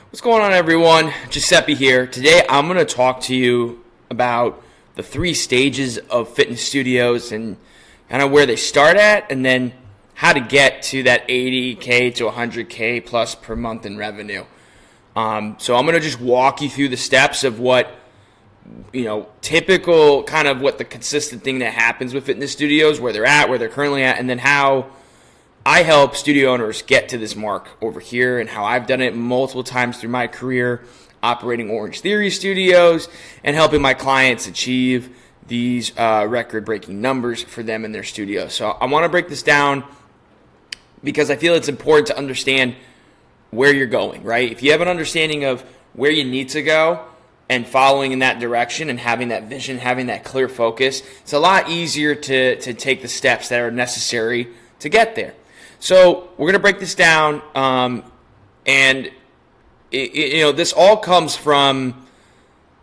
What's going on, everyone? Giuseppe here. Today I'm going to talk to you about the 3 stages of fitness studios and kind of where they start at, and then how to get to that 80K to 100K plus per month in revenue. So I'm going to just walk you through the steps of what, typical kind of what the consistent thing that happens with fitness studios, where they're at, where they're currently at, and then how I help studio owners get to this mark over here, and how I've done it multiple times through my career operating Orange Theory studios and helping my clients achieve these record-breaking numbers for them in their studio. So I want to break this down because I feel it's important to understand where you're going, right? If you have an understanding of where you need to go and following in that direction and having that vision, having that clear focus, it's a lot easier to take the steps that are necessary to get there. So we're going to break this down, and this all comes from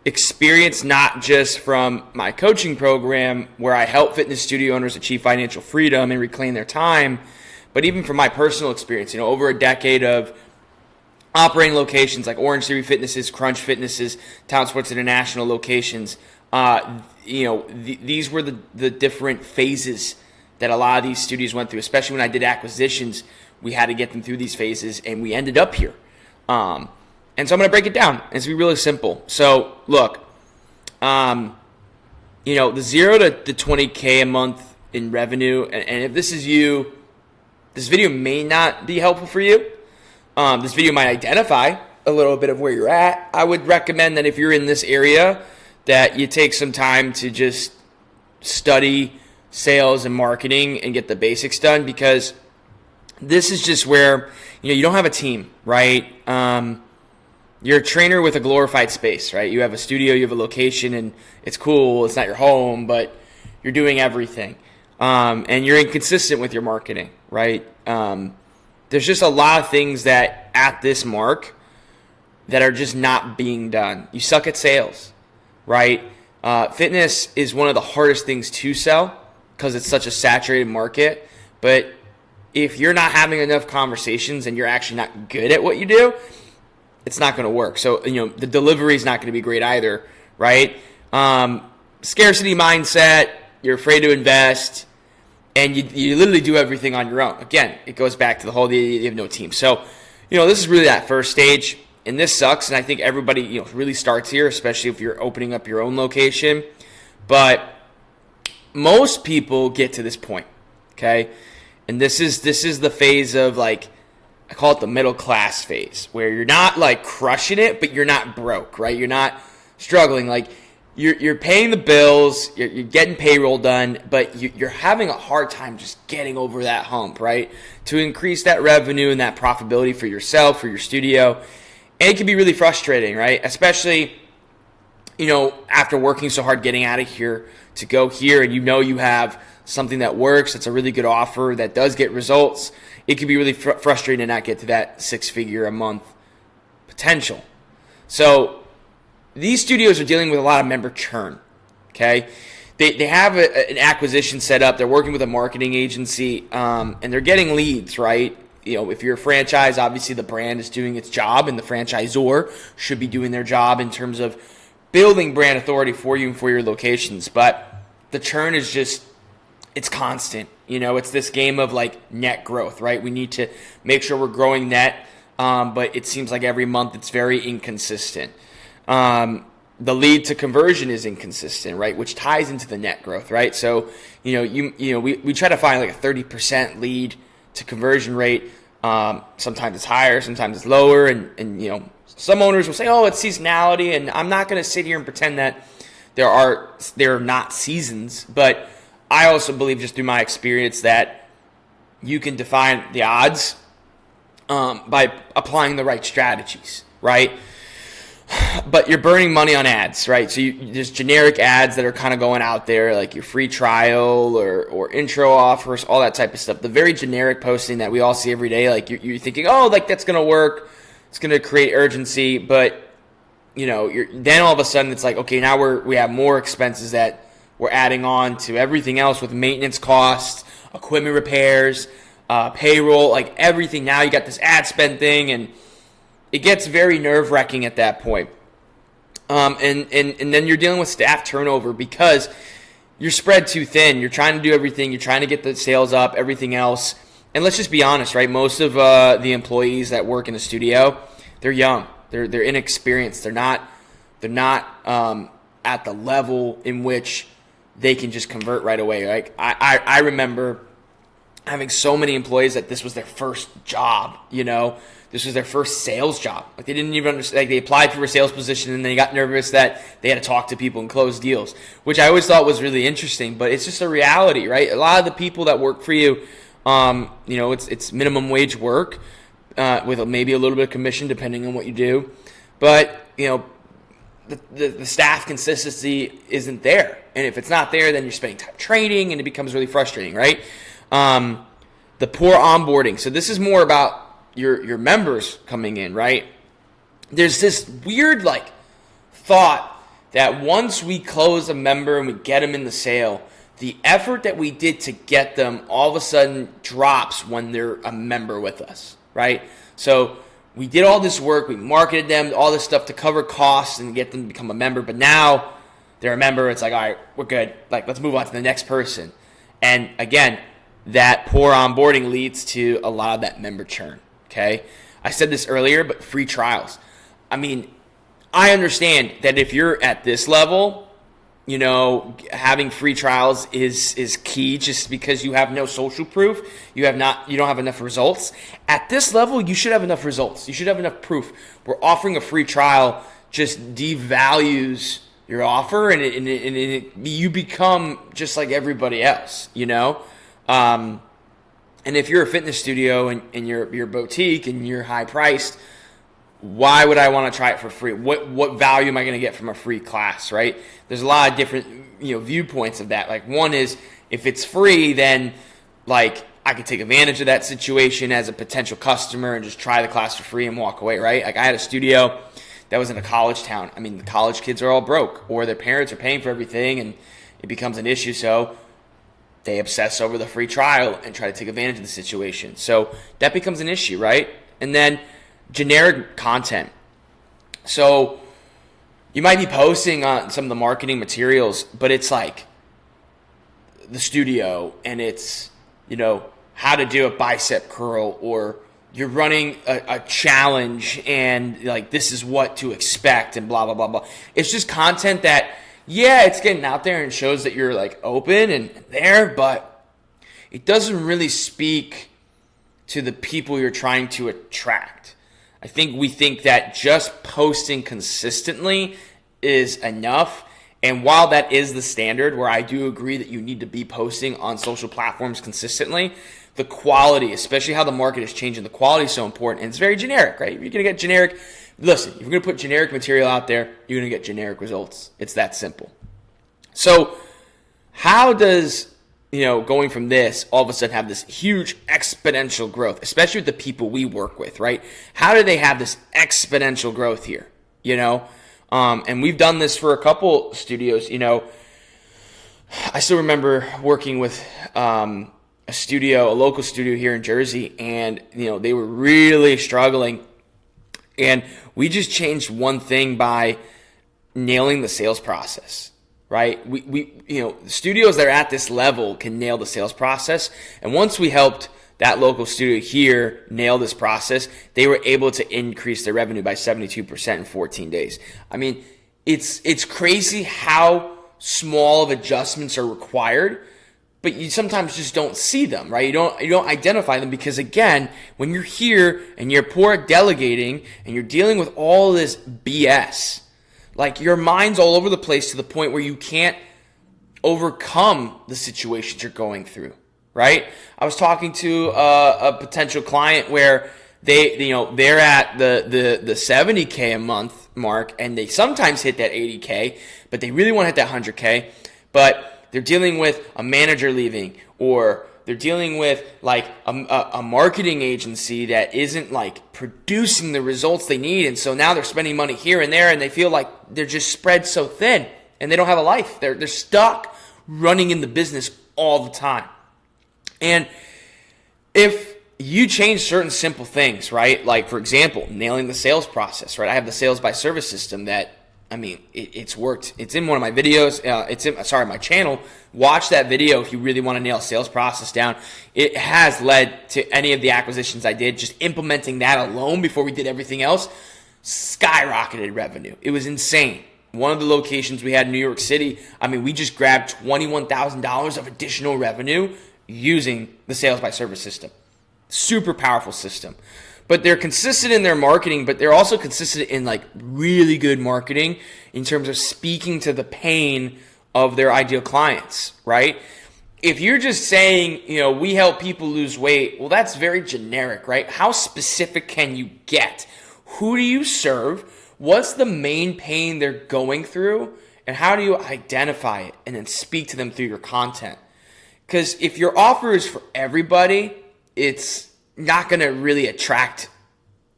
experience, not just from my coaching program where I help fitness studio owners achieve financial freedom and reclaim their time, but even from my personal experience. Over a decade of operating locations like Orange Theory Fitnesses, Crunch Fitnesses, Town Sports International locations. These were the different phases that a lot of these studios went through, especially when I did acquisitions. We had to get them through these phases, and we ended up here. And so I'm going to break it down. It's going to be really simple. So look, the 0 to 20K a month in revenue, and if this is you, this video may not be helpful for you. This video might identify a little bit of where you're at. I would recommend that if you're in this area, that you take some time to just study sales and marketing and get the basics done, because this is just where you don't have a team, right? You're a trainer with a glorified space, right? You have a studio, you have a location, and it's cool. It's not your home, but you're doing everything, and you're inconsistent with your marketing, right? There's just a lot of things that at this mark that are just not being done. You suck at sales, right? Fitness is one of the hardest things to sell because it's such a saturated market. But if you're not having enough conversations and you're actually not good at what you do, it's not going to work. So, the delivery is not going to be great either, right? Scarcity mindset, you're afraid to invest, and you literally do everything on your own. Again, it goes back to the whole, you have no team. So, this is really that first stage, and this sucks, and I think everybody, really starts here, especially if you're opening up your own location. But most people get to this point, okay? And this is the phase of, I call it the middle class phase, where you're not crushing it, but you're not broke, right? You're not struggling. You're paying the bills, you're getting payroll done, but you're having a hard time just getting over that hump, right? To increase that revenue and that profitability for yourself, for your studio. And it can be really frustrating, right? Especially, after working so hard getting out of here to go here, and you have something that works, that's a really good offer, that does get results. It can be really frustrating to not get to that 6-figure a month potential. So these studios are dealing with a lot of member churn, okay? They have an acquisition set up. They're working with a marketing agency, and they're getting leads, right? If you're a franchise, obviously the brand is doing its job, and the franchisor should be doing their job in terms of building brand authority for you and for your locations. But the churn is just, it's constant. It's this game of net growth, right? We need to make sure we're growing net, but it seems like every month it's very inconsistent. The lead to conversion is inconsistent, right? Which ties into the net growth, right? So, we try to find a 30% lead to conversion rate. Sometimes it's higher, sometimes it's lower, and some owners will say, "Oh, it's seasonality," and I'm not going to sit here and pretend that there are not seasons, but I also believe, just through my experience, that you can define the odds by applying the right strategies, right? But you're burning money on ads, right? So there's generic ads that are kind of going out there, like your free trial or intro offers, all that type of stuff. The very generic posting that we all see every day, you're thinking, oh, that's going to work. It's going to create urgency. But, then all of a sudden it's okay, now we have more expenses that we're adding on to everything else with maintenance costs, equipment repairs, payroll, everything. Now you got this ad spend thing, and it gets very nerve-wracking at that point. And then you're dealing with staff turnover because you're spread too thin. You're trying to do everything. You're trying to get the sales up, everything else. And let's just be honest, right? Most of the employees that work in the studio, they're young. They're inexperienced. They're not at the level in which they can just convert right away. Like I remember having so many employees that this was their first job, This was their first sales job. Like they didn't even understand. Like they applied for a sales position and they got nervous that they had to talk to people and close deals, which I always thought was really interesting. But it's just a reality, right? A lot of the people that work for you, it's minimum wage work with maybe a little bit of commission depending on what you do. But the staff consistency isn't there, and if it's not there, then you're spending time training, and it becomes really frustrating, right? The poor onboarding. So this is more about your members coming in, right? There's this weird thought that once we close a member and we get them in the sale, the effort that we did to get them all of a sudden drops when they're a member with us, right? So we did all this work, we marketed them, all this stuff to cover costs and get them to become a member, but now they're a member, it's like, all right, we're good. Let's move on to the next person. And again, that poor onboarding leads to a lot of that member churn. Okay, I said this earlier, but free trials. I mean, I understand that if you're at this level, having free trials is key just because you have no social proof. You don't have enough results. At this level, you should have enough results. You should have enough proof. We're offering a free trial just devalues your offer and you become just like everybody else, And if you're a fitness studio and you're boutique and you're high priced, why would I want to try it for free? What value am I going to get from a free class, right? There's a lot of different viewpoints of that. Like one is if it's free, then I could take advantage of that situation as a potential customer and just try the class for free and walk away, right? Like I had a studio that was in a college town. I mean, the college kids are all broke or their parents are paying for everything and it becomes an issue. So they obsess over the free trial and try to take advantage of the situation. So that becomes an issue, right? And then generic content. So you might be posting on some of the marketing materials, but it's like the studio and it's, how to do a bicep curl, or you're running a challenge and this is what to expect and blah, blah, blah, blah. It's just content that, it's getting out there and shows that you're open and there, but it doesn't really speak to the people you're trying to attract. I think we think that just posting consistently is enough. And while that is the standard, where I do agree that you need to be posting on social platforms consistently, the quality, especially how the market is changing, the quality is so important. And it's very generic, right? You're going to get generic. Listen, if you're going to put generic material out there, you're going to get generic results. It's that simple. So how does, going from this all of a sudden have this huge exponential growth, especially with the people we work with, right? How do they have this exponential growth here, And we've done this for a couple studios, I still remember working with a local studio here in Jersey, and, they were really struggling. And we just changed one thing by nailing the sales process, right? We studios that are at this level can nail the sales process. And once we helped that local studio here nail this process, they were able to increase their revenue by 72% in 14 days. I mean, it's crazy how small of adjustments are required, but you sometimes just don't see them, right? You don't identify them because, again, when you're here and you're poor at delegating and you're dealing with all this BS, your mind's all over the place to the point where you can't overcome the situations you're going through, right? I was talking to a potential client where they're at the 70K a month mark, and they sometimes hit that 80K, but they really want to hit that 100K, but they're dealing with a manager leaving, or they're dealing with a marketing agency that isn't producing the results they need. And so now they're spending money here and there, and they feel like they're just spread so thin and they don't have a life. They're stuck running in the business all the time. And if you change certain simple things, right? Like, for example, nailing the sales process, right? I have the sales by service system that, I mean, it's worked. It's in one of my videos. It's in, my channel. Watch that video if you really want to nail sales process down. It has led to any of the acquisitions I did. Just implementing that alone before we did everything else, skyrocketed revenue. It was insane. One of the locations we had in New York City, I mean, we just grabbed $21,000 of additional revenue using the sales by service system. Super powerful system. But they're consistent in their marketing, but they're also consistent in like really good marketing in terms of speaking to the pain of their ideal clients, right? If you're just saying, we help people lose weight, well, that's very generic, right? How specific can you get? Who do you serve? What's the main pain they're going through? And how do you identify it and then speak to them through your content? Because if your offer is for everybody, it's not going to really attract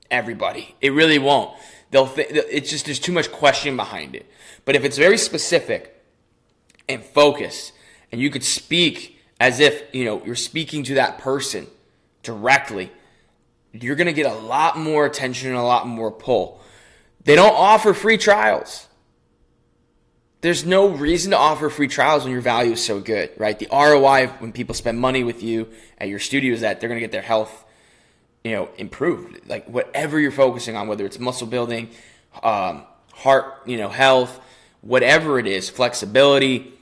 everybody. It really won't. It's just, there's too much question behind it. But if it's very specific and focused, and you could speak as if, you're speaking to that person directly, you're going to get a lot more attention and a lot more pull. They don't offer free trials. There's no reason to offer free trials when your value is so good, right? The ROI when people spend money with you at your studio is that they're going to get their health, improved. Like whatever you're focusing on, whether it's muscle building, heart, health, whatever it is, flexibility,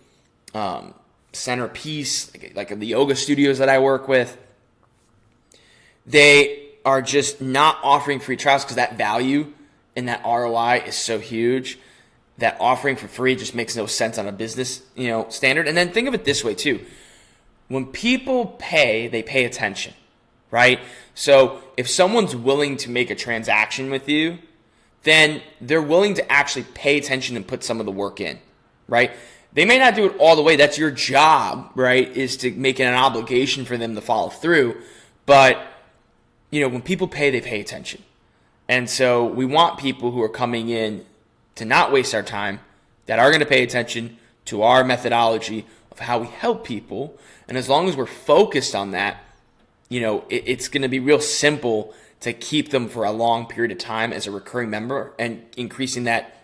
centerpiece, like the yoga studios that I work with, they are just not offering free trials because that value and that ROI is so huge that offering for free just makes no sense on a business, standard. And then think of it this way too. When people pay, they pay attention, right? So if someone's willing to make a transaction with you, then they're willing to actually pay attention and put some of the work in, right? They may not do it all the way. That's your job, right? Is to make it an obligation for them to follow through. But, when people pay, they pay attention. And so we want people who are coming in to not waste our time, that are going to pay attention to our methodology of how we help people. And as long as we're focused on that, it's going to be real simple to keep them for a long period of time as a recurring member and increasing that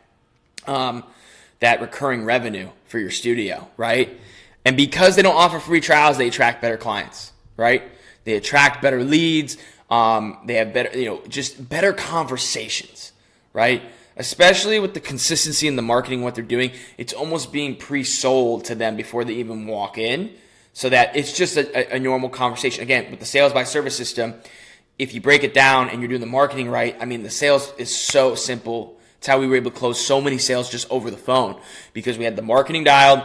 recurring revenue for your studio, right? And because they don't offer free trials, they attract better clients, right? They attract better leads. They have better, just better conversations, right? Especially with the consistency in the marketing, what they're doing, it's almost being pre-sold to them before they even walk in, so that it's just a normal conversation. Again, with the sales by service system, if you break it down and you're doing the marketing right, I mean, the sales is so simple. It's how we were able to close so many sales just over the phone, because we had the marketing dialed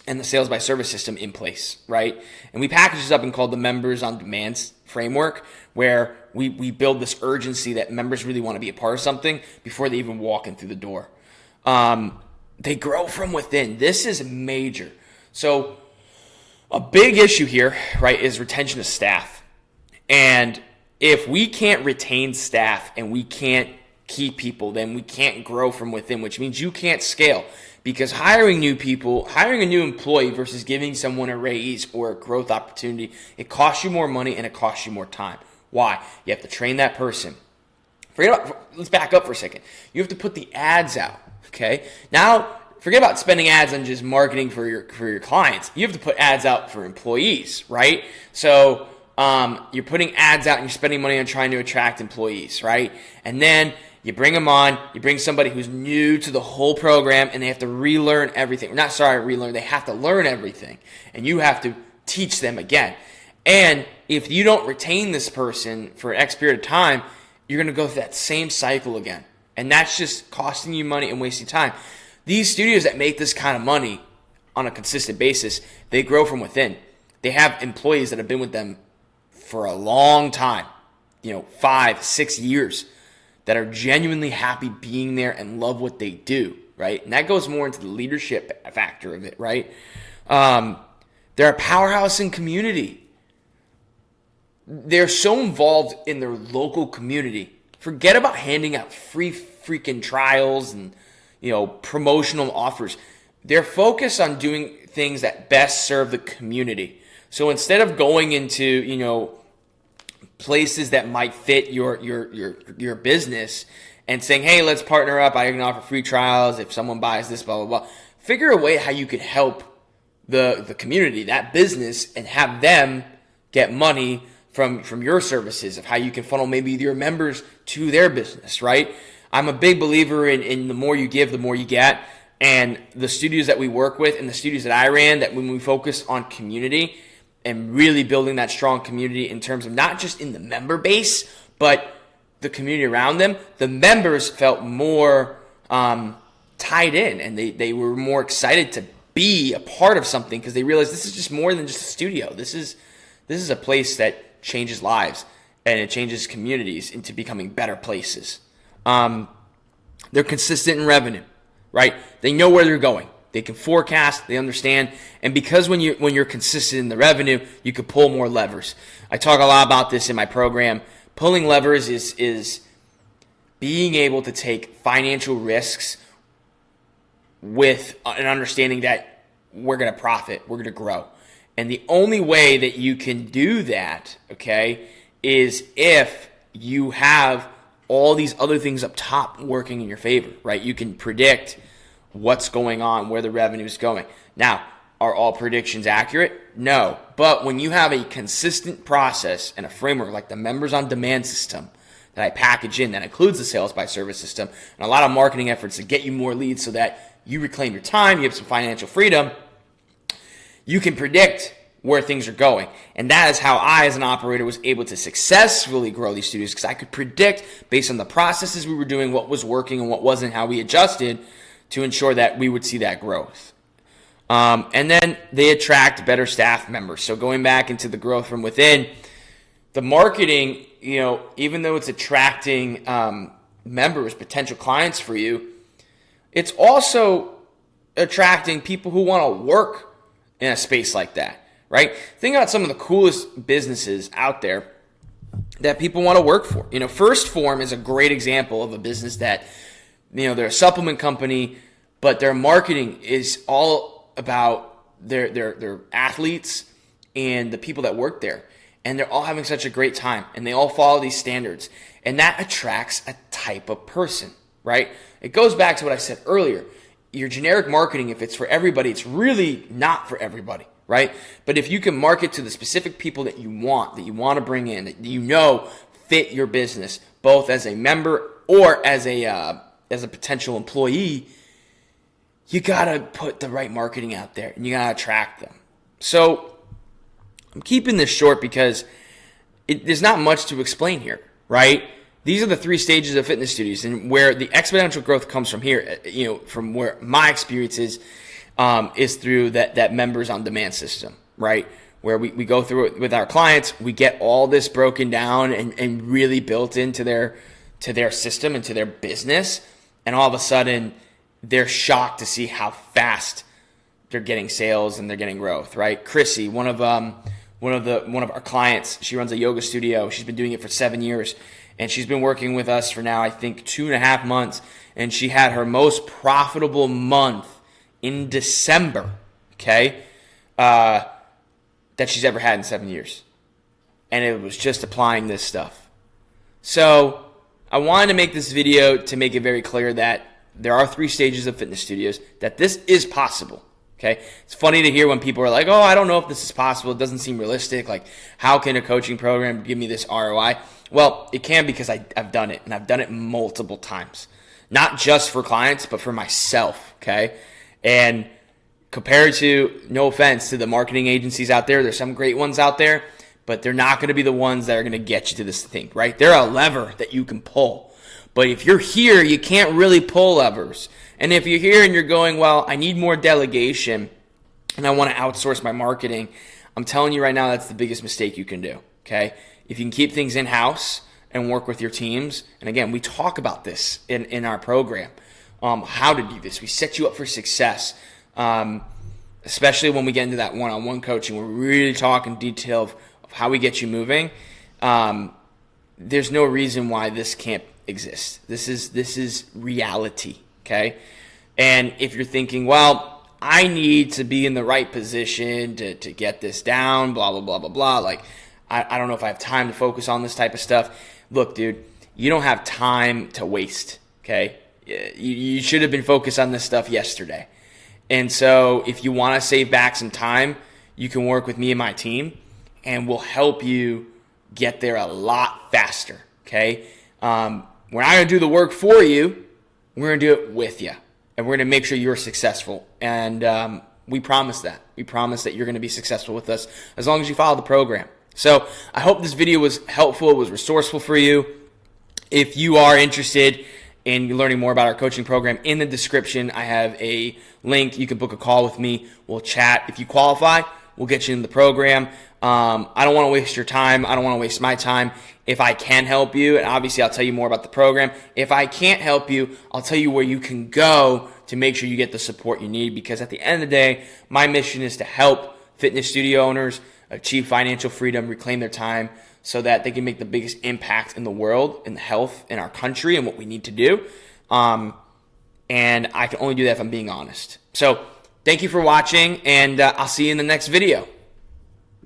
and the sales by service system in place, right? And we package this up and called the members on demand framework, where we build this urgency that members really want to be a part of something before they even walk in through the door. They grow from within. This is major. So a big issue here, right, is retention of staff. And if we can't retain staff and we can't keep people, then we can't grow from within, which means you can't scale. Because hiring new people, hiring a new employee versus giving someone a raise or a growth opportunity, it costs you more money and it costs you more time. Why? You have to train that person. Let's back up for a second. You have to put the ads out, okay? Now, forget about spending ads on just marketing for your clients. You have to put ads out for employees, right? So you're putting ads out and you're spending money on trying to attract employees, right? And then you bring them on, you bring somebody who's new to the whole program and they have to relearn everything. They have to learn everything. And you have to teach them again. And if you don't retain this person for X period of time, you're going to go through that same cycle again. And that's just costing you money and wasting time. These studios that make this kind of money on a consistent basis, they grow from within. They have employees that have been with them for a long time, 5-6 years, that are genuinely happy being there and love what they do, right? And that goes more into the leadership factor of it, right? They're a powerhouse in community. They're so involved in their local community. Forget about handing out free freaking trials and, promotional offers. They're focused on doing things that best serve the community. So instead of going into, places that might fit your business and saying, hey, let's partner up. I can offer free trials if someone buys this, blah, blah, blah. Figure a way how you could help the community, that business, and have them get money from your services, of how you can funnel maybe your members to their business, right? I'm a big believer in the more you give, the more you get. And the studios that we work with and the studios that I ran, that when we focus on community and really building that strong community in terms of not just in the member base, but the community around them, the members felt more tied in, and they were more excited to be a part of something because they realized this is just more than just a studio. This is a place that changes lives, and it changes communities into becoming better places. They're consistent in revenue, right? They know where they're going. They can forecast, they understand, and because when you're consistent in the revenue, you can pull more levers. I talk a lot about this in my program. Pulling levers is being able to take financial risks with an understanding that we're going to profit, we're going to grow. And the only way that you can do that, okay, is if you have all these other things up top working in your favor, right? You can predict what's going on, where the revenue is going. Now, are all predictions accurate? No. But when you have a consistent process and a framework like the Members on Demand system that I package in, that includes the Sales by Service system, and a lot of marketing efforts to get you more leads so that you reclaim your time, you have some financial freedom, you can predict where things are going. And that is how I, as an operator, was able to successfully grow these studios, because I could predict, based on the processes we were doing, what was working and what wasn't, how we adjusted to ensure that we would see that growth. And then they attract better staff members. So going back into the growth from within, the marketing, even though it's attracting members, potential clients for you, it's also attracting people who want to work in a space like that, right? Think about some of the coolest businesses out there that people want to work for. First Form is a great example of a business that, they're a supplement company, but their marketing is all about their athletes and the people that work there. And they're all having such a great time, and they all follow these standards. And that attracts a type of person, right? It goes back to what I said earlier. Your generic marketing, if it's for everybody, it's really not for everybody, right? But if you can market to the specific people that you want to bring in, that fit your business, both as a member or as a potential employee, you gotta put the right marketing out there, and you gotta attract them. So I'm keeping this short because there's not much to explain here, right? These are the 3 stages of fitness studios, and where the exponential growth comes from here, from where my experience is through that Members on Demand system, right? Where we go through it with our clients, we get all this broken down and really built into their system and to their business, and all of a sudden they're shocked to see how fast they're getting sales and they're getting growth, right? Chrissy, one of our clients, she runs a yoga studio. She's been doing it for 7 years, and she's been working with us for now, I think, 2.5 months, and she had her most profitable month in December, okay, that she's ever had in 7 years. And it was just applying this stuff. So I wanted to make this video to make it very clear that there are 3 stages of fitness studios, that this is possible. Okay, it's funny to hear when people are like, oh, I don't know if this is possible. It doesn't seem realistic. Like, how can a coaching program give me this ROI? Well, it can, because I've done it, and I've done it multiple times. Not just for clients, but for myself, okay? And compared to, no offense to the marketing agencies out there, there's some great ones out there, but they're not going to be the ones that are going to get you to this thing, right? They're a lever that you can pull. But if you're here, you can't really pull levers. And if you're here and you're going, well, I need more delegation and I want to outsource my marketing, I'm telling you right now, that's the biggest mistake you can do, okay? If you can keep things in-house and work with your teams, and again, we talk about this in our program, how to do this. We set you up for success, especially when we get into that one-on-one coaching. We're really talking detail of how we get you moving. There's no reason why this can't exist. This is reality, okay? And if you're thinking, well, I need to be in the right position to get this down, blah, blah, blah, blah, blah, like, I don't know if I have time to focus on this type of stuff. Look, dude, you don't have time to waste, okay? You should have been focused on this stuff yesterday. And so if you want to save back some time, you can work with me and my team, and we'll help you get there a lot faster, okay? We're not going to do the work for you. We're going to do it with you, and we're going to make sure you're successful. And we promise that. We promise that you're going to be successful with us as long as you follow the program. So I hope this video was helpful, it was resourceful for you. If you are interested in learning more about our coaching program, in the description, I have a link. You can book a call with me. We'll chat. If you qualify, we'll get you in the program. I don't want to waste your time. I don't want to waste my time. If I can help you, and obviously I'll tell you more about the program. If I can't help you, I'll tell you where you can go to make sure you get the support you need, because at the end of the day, my mission is to help fitness studio owners achieve financial freedom, reclaim their time, so that they can make the biggest impact in the world, in the health, in our country, and what we need to do. And I can only do that if I'm being honest. So thank you for watching, and I'll see you in the next video.